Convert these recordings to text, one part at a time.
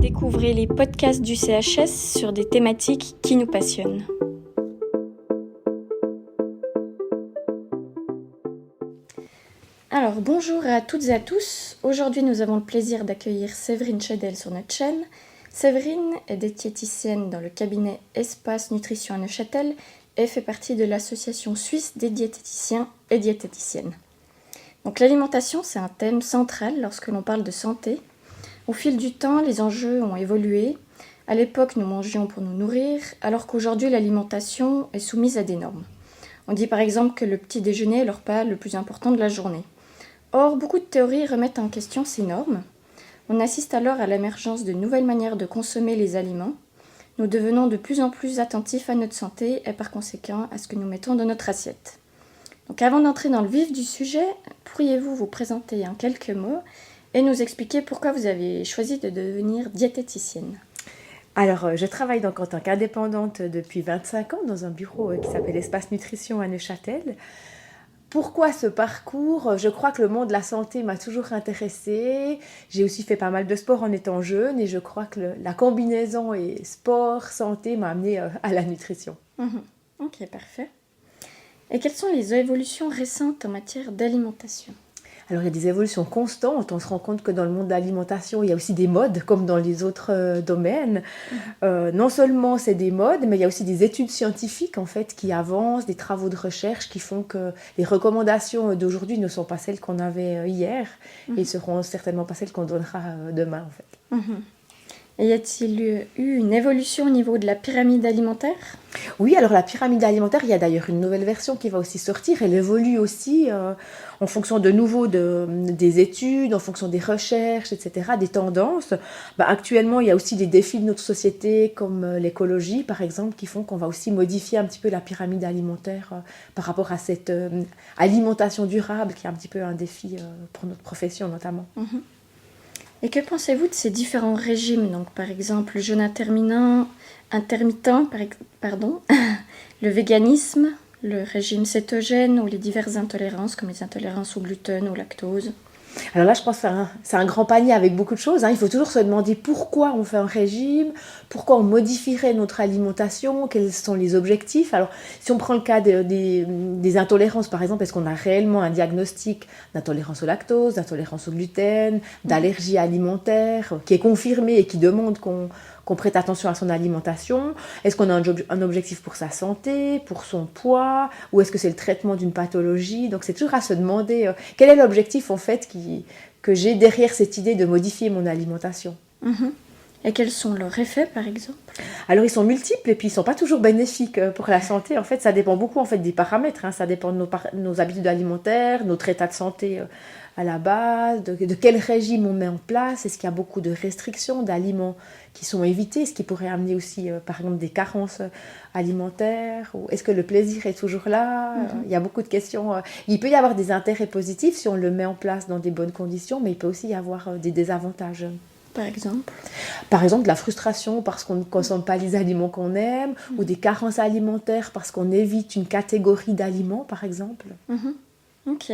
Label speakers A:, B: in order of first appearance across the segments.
A: Découvrez les podcasts du CHS sur des thématiques qui nous passionnent. Alors bonjour à toutes et à tous. Aujourd'hui nous avons le plaisir d'accueillir Séverine Chedel sur notre chaîne. Séverine est diététicienne dans le cabinet Espace Nutrition à Neuchâtel et fait partie de l'association suisse des diététiciens et diététiciennes. Donc l'alimentation, c'est un thème central lorsque l'on parle de santé. Au fil du temps, les enjeux ont évolué. À l'époque, nous mangions pour nous nourrir, alors qu'aujourd'hui, l'alimentation est soumise à des normes. On dit par exemple que le petit déjeuner est le repas le plus important de la journée. Or, beaucoup de théories remettent en question ces normes. On assiste alors à l'émergence de nouvelles manières de consommer les aliments. Nous devenons de plus en plus attentifs à notre santé et par conséquent à ce que nous mettons dans notre assiette. Donc avant d'entrer dans le vif du sujet, pourriez-vous vous présenter en quelques mots et nous expliquer pourquoi vous avez choisi de devenir diététicienne ?
B: Alors, je travaille donc en tant qu'indépendante depuis 25 ans dans un bureau qui s'appelle Espace Nutrition à Neuchâtel. Pourquoi ce parcours ? Je crois que le monde de la santé m'a toujours intéressée. J'ai aussi fait pas mal de sport en étant jeune et je crois que la combinaison et sport-santé m'a amenée à la nutrition.
A: Ok, parfait. Et quelles sont les évolutions récentes en matière d'alimentation ?
B: Alors, il y a des évolutions constantes. On se rend compte que dans le monde de l'alimentation, il y a aussi des modes, comme dans les autres domaines. Non seulement c'est des modes, mais il y a aussi des études scientifiques en fait, qui avancent, des travaux de recherche qui font que les recommandations d'aujourd'hui ne sont pas celles qu'on avait hier et ne seront certainement pas celles qu'on donnera demain. En fait.
A: Et y a-t-il eu une évolution au niveau de la pyramide alimentaire ?
B: Oui, alors la pyramide alimentaire, il y a d'ailleurs une nouvelle version qui va aussi sortir. Elle évolue aussi en fonction de nouveau des études, en fonction des recherches, etc., des tendances. Actuellement, il y a aussi des défis de notre société comme l'écologie, par exemple, qui font qu'on va aussi modifier un petit peu la pyramide alimentaire par rapport à cette alimentation durable qui est un petit peu un défi pour notre profession notamment.
A: Et que pensez-vous de ces différents régimes ? Donc, par exemple, le jeûne intermittent, le véganisme, le régime cétogène ou les diverses intolérances comme les intolérances au gluten ou au lactose.
B: Alors là, je pense que c'est un grand panier avec beaucoup de choses. Il faut toujours se demander pourquoi on fait un régime, pourquoi on modifierait notre alimentation, quels sont les objectifs. Alors, si on prend le cas des intolérances, par exemple, est-ce qu'on a réellement un diagnostic d'intolérance au lactose, d'intolérance au gluten, d'allergie alimentaire, qui est confirmé et qui demande qu'on prête attention à son alimentation? Est-ce qu'on a un objectif pour sa santé, pour son poids, ou est-ce que c'est le traitement d'une pathologie? Donc c'est toujours à se demander quel est l'objectif en fait que j'ai derrière cette idée de modifier mon alimentation.
A: Et quels sont leurs effets par exemple ?
B: Alors ils sont multiples et puis ils ne sont pas toujours bénéfiques pour la santé. En fait, ça dépend beaucoup en fait, des paramètres. Ça dépend de nos habitudes alimentaires, notre état de santé à la base, de quel régime on met en place. Est-ce qu'il y a beaucoup de restrictions d'aliments qui sont évités, ce qui pourrait amener aussi, par exemple, des carences alimentaires, ou est-ce que le plaisir est toujours là ? Il y a beaucoup de questions. Il peut y avoir des intérêts positifs si on le met en place dans des bonnes conditions, mais il peut aussi y avoir des désavantages. Par exemple, la frustration parce qu'on ne consomme pas les aliments qu'on aime, ou des carences alimentaires parce qu'on évite une catégorie d'aliments, par exemple.
A: Ok.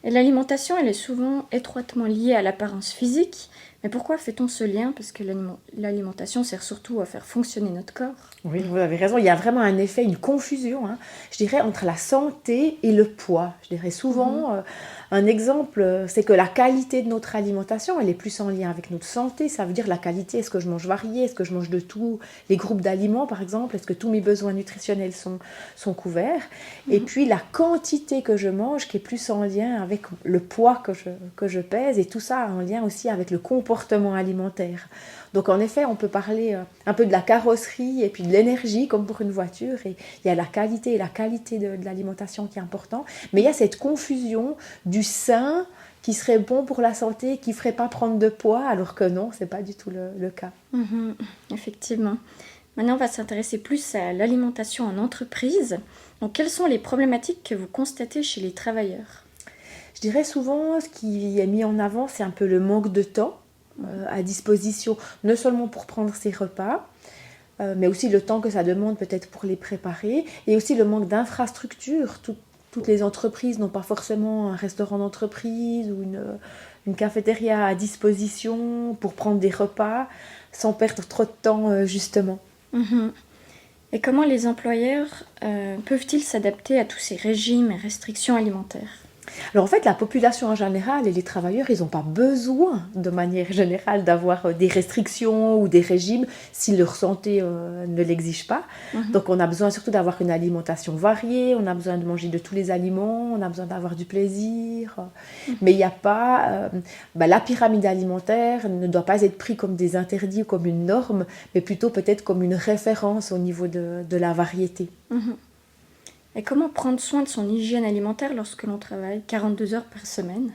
A: Et l'alimentation, elle est souvent étroitement liée à l'apparence physique. Mais pourquoi fait-on ce lien ? Parce que l'alimentation sert surtout à faire fonctionner notre corps.
B: Oui, vous avez raison. Il y a vraiment un effet, une confusion, je dirais, entre la santé et le poids. Je dirais souvent, un exemple, c'est que la qualité de notre alimentation, elle est plus en lien avec notre santé. Ça veut dire la qualité, est-ce que je mange varié ? Est-ce que je mange de tous les groupes d'aliments, par exemple ? Est-ce que tous mes besoins nutritionnels sont couverts ? Et puis la quantité que je mange, qui est plus en lien avec le poids que je pèse. Et tout ça en lien aussi avec le comportement alimentaire. Donc en effet, on peut parler un peu de la carrosserie et puis de l'énergie comme pour une voiture. Et il y a la qualité de l'alimentation qui est important. Mais il y a cette confusion du sain qui serait bon pour la santé, qui ne ferait pas prendre de poids, alors que non, ce n'est pas du tout le cas.
A: Effectivement. Maintenant, on va s'intéresser plus à l'alimentation en entreprise. Donc, quelles sont les problématiques que vous constatez chez les travailleurs ?
B: Je dirais souvent, ce qui est mis en avant, c'est un peu le manque de temps à disposition, non seulement pour prendre ses repas, mais aussi le temps que ça demande peut-être pour les préparer, et aussi le manque d'infrastructures. Toutes les entreprises n'ont pas forcément un restaurant d'entreprise ou une cafétéria à disposition pour prendre des repas sans perdre trop de temps justement.
A: Mhm. Et comment les employeurs peuvent-ils s'adapter à tous ces régimes et restrictions alimentaires ?
B: Alors en fait, la population en général et les travailleurs, ils n'ont pas besoin de manière générale d'avoir des restrictions ou des régimes si leur santé ne l'exige pas. Donc on a besoin surtout d'avoir une alimentation variée, on a besoin de manger de tous les aliments, on a besoin d'avoir du plaisir. Mais il n'y a pas... la pyramide alimentaire ne doit pas être prise comme des interdits ou comme une norme, mais plutôt peut-être comme une référence au niveau de la variété.
A: Et comment prendre soin de son hygiène alimentaire lorsque l'on travaille 42 heures par semaine ?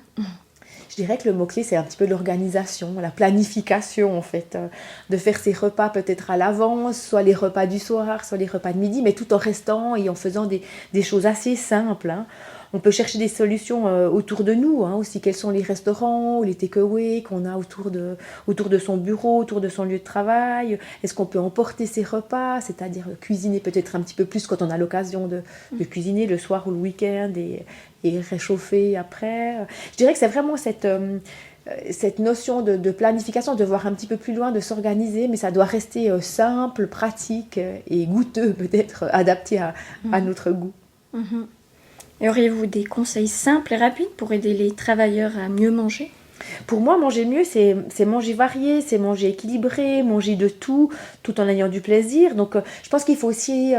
B: Je dirais que le mot-clé, c'est un petit peu l'organisation, la planification en fait, de faire ses repas peut-être à l'avance, soit les repas du soir, soit les repas de midi, mais tout en restant et en faisant des choses assez simples. On peut chercher des solutions autour de nous, aussi quels sont les restaurants ou les takeaways qu'on a autour de son bureau, autour de son lieu de travail. Est-ce qu'on peut emporter ses repas, c'est-à-dire cuisiner peut-être un petit peu plus quand on a l'occasion de cuisiner le soir ou le week-end et réchauffer après. Je dirais que c'est vraiment cette notion de planification, de voir un petit peu plus loin, de s'organiser, mais ça doit rester simple, pratique et goûteux peut-être, adapté à notre goût.
A: Et auriez-vous des conseils simples et rapides pour aider les travailleurs à mieux manger ?
B: Pour moi, manger mieux, c'est manger varié, c'est manger équilibré, manger de tout en ayant du plaisir. Donc, je pense qu'il faut aussi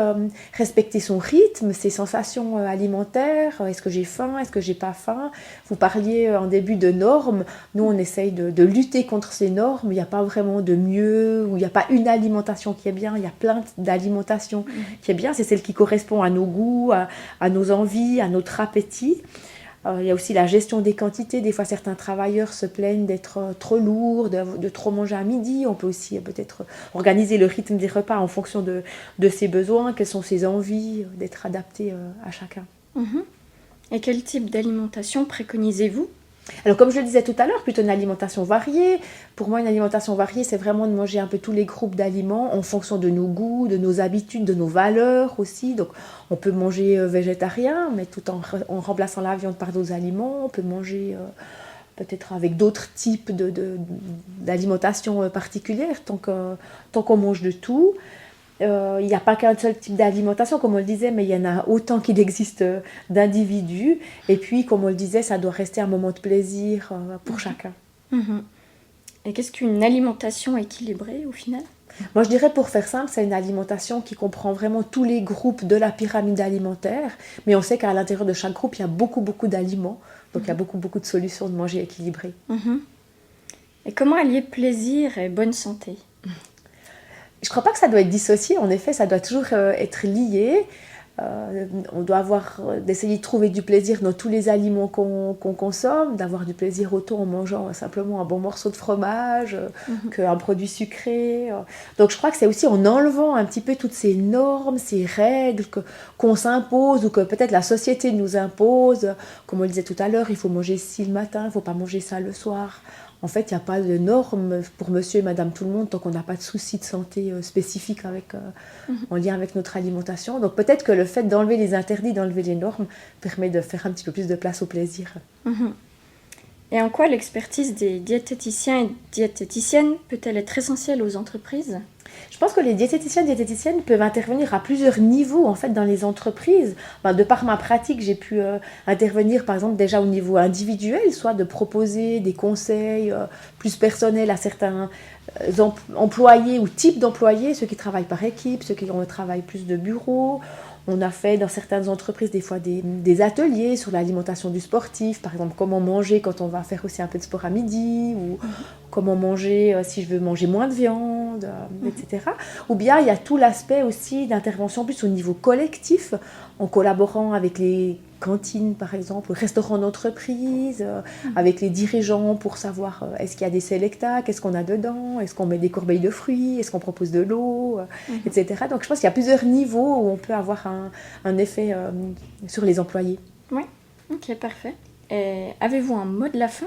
B: respecter son rythme, ses sensations alimentaires. Est-ce que j'ai faim ? Est-ce que j'ai pas faim ? Vous parliez en début de normes. Nous, on essaye de lutter contre ces normes. Il n'y a pas vraiment de mieux, ou il n'y a pas une alimentation qui est bien. Il y a plein d'alimentation qui est bien. C'est celle qui correspond à nos goûts, à nos envies, à notre appétit. Il y a aussi la gestion des quantités. Des fois, certains travailleurs se plaignent d'être trop lourds, de trop manger à midi. On peut aussi peut-être organiser le rythme des repas en fonction de ses besoins, quelles sont ses envies, d'être adapté à chacun.
A: Et quel type d'alimentation préconisez-vous ?
B: Alors, comme je le disais tout à l'heure, plutôt une alimentation variée. Pour moi, une alimentation variée, c'est vraiment de manger un peu tous les groupes d'aliments en fonction de nos goûts, de nos habitudes, de nos valeurs aussi. Donc, on peut manger végétarien, mais tout en remplaçant la viande par d'autres aliments. On peut manger peut-être avec d'autres types d'alimentation particulière, tant qu'on mange de tout. Il n'y a pas qu'un seul type d'alimentation, comme on le disait, mais il y en a autant qu'il existe d'individus. Et puis, comme on le disait, ça doit rester un moment de plaisir pour chacun.
A: Et qu'est-ce qu'une alimentation équilibrée au final ?
B: Moi, je dirais, pour faire simple, c'est une alimentation qui comprend vraiment tous les groupes de la pyramide alimentaire. Mais on sait qu'à l'intérieur de chaque groupe, il y a beaucoup d'aliments. Donc, il y a beaucoup de solutions de manger équilibré.
A: Et comment allier plaisir et bonne santé ?
B: Je ne crois pas que ça doit être dissocié. En effet, ça doit toujours être lié. On doit d'essayer de trouver du plaisir dans tous les aliments qu'on consomme, d'avoir du plaisir autant en mangeant simplement un bon morceau de fromage qu'un produit sucré. Donc je crois que c'est aussi en enlevant un petit peu toutes ces normes, ces règles qu'on s'impose ou que peut-être la société nous impose. Comme on le disait tout à l'heure, il faut manger ci le matin, il ne faut pas manger ça le soir. En fait, il n'y a pas de normes pour monsieur et madame tout le monde tant qu'on n'a pas de soucis de santé spécifiques en lien avec notre alimentation. Donc peut-être que le fait d'enlever les interdits, d'enlever les normes, permet de faire un petit peu plus de place au plaisir.
A: Et en quoi l'expertise des diététiciens et diététiciennes peut-elle être essentielle aux entreprises ?
B: Je pense que les diététiciens et diététiciennes peuvent intervenir à plusieurs niveaux en fait dans les entreprises. De par ma pratique, j'ai pu intervenir par exemple déjà au niveau individuel, soit de proposer des conseils plus personnels à certains employés ou types d'employés, ceux qui travaillent par équipe, ceux qui ont un travail plus de bureau. On a fait dans certaines entreprises des fois des ateliers sur l'alimentation du sportif, par exemple comment manger quand on va faire aussi un peu de sport à midi, ou comment manger si je veux manger moins de viande, etc. Ou bien il y a tout l'aspect aussi d'intervention plus au niveau collectif, en collaborant avec les cantines par exemple, restaurants d'entreprise, avec les dirigeants pour savoir est-ce qu'il y a des sélectats, qu'est-ce qu'on a dedans, est-ce qu'on met des corbeilles de fruits, est-ce qu'on propose de l'eau, etc. Donc je pense qu'il y a plusieurs niveaux où on peut avoir un effet sur les employés.
A: Oui, ok, parfait. Et avez-vous un mot de la fin ?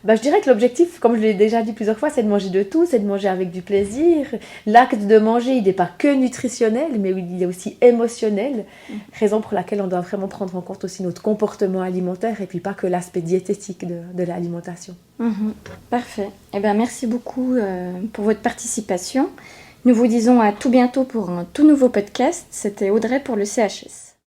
B: Je dirais que l'objectif, comme je l'ai déjà dit plusieurs fois, c'est de manger de tout, c'est de manger avec du plaisir. L'acte de manger, il n'est pas que nutritionnel, mais il est aussi émotionnel. Raison pour laquelle on doit vraiment prendre en compte aussi notre comportement alimentaire et puis pas que l'aspect diététique de l'alimentation.
A: Parfait. Eh bien, merci beaucoup pour votre participation. Nous vous disons à tout bientôt pour un tout nouveau podcast. C'était Audrey pour le CHS.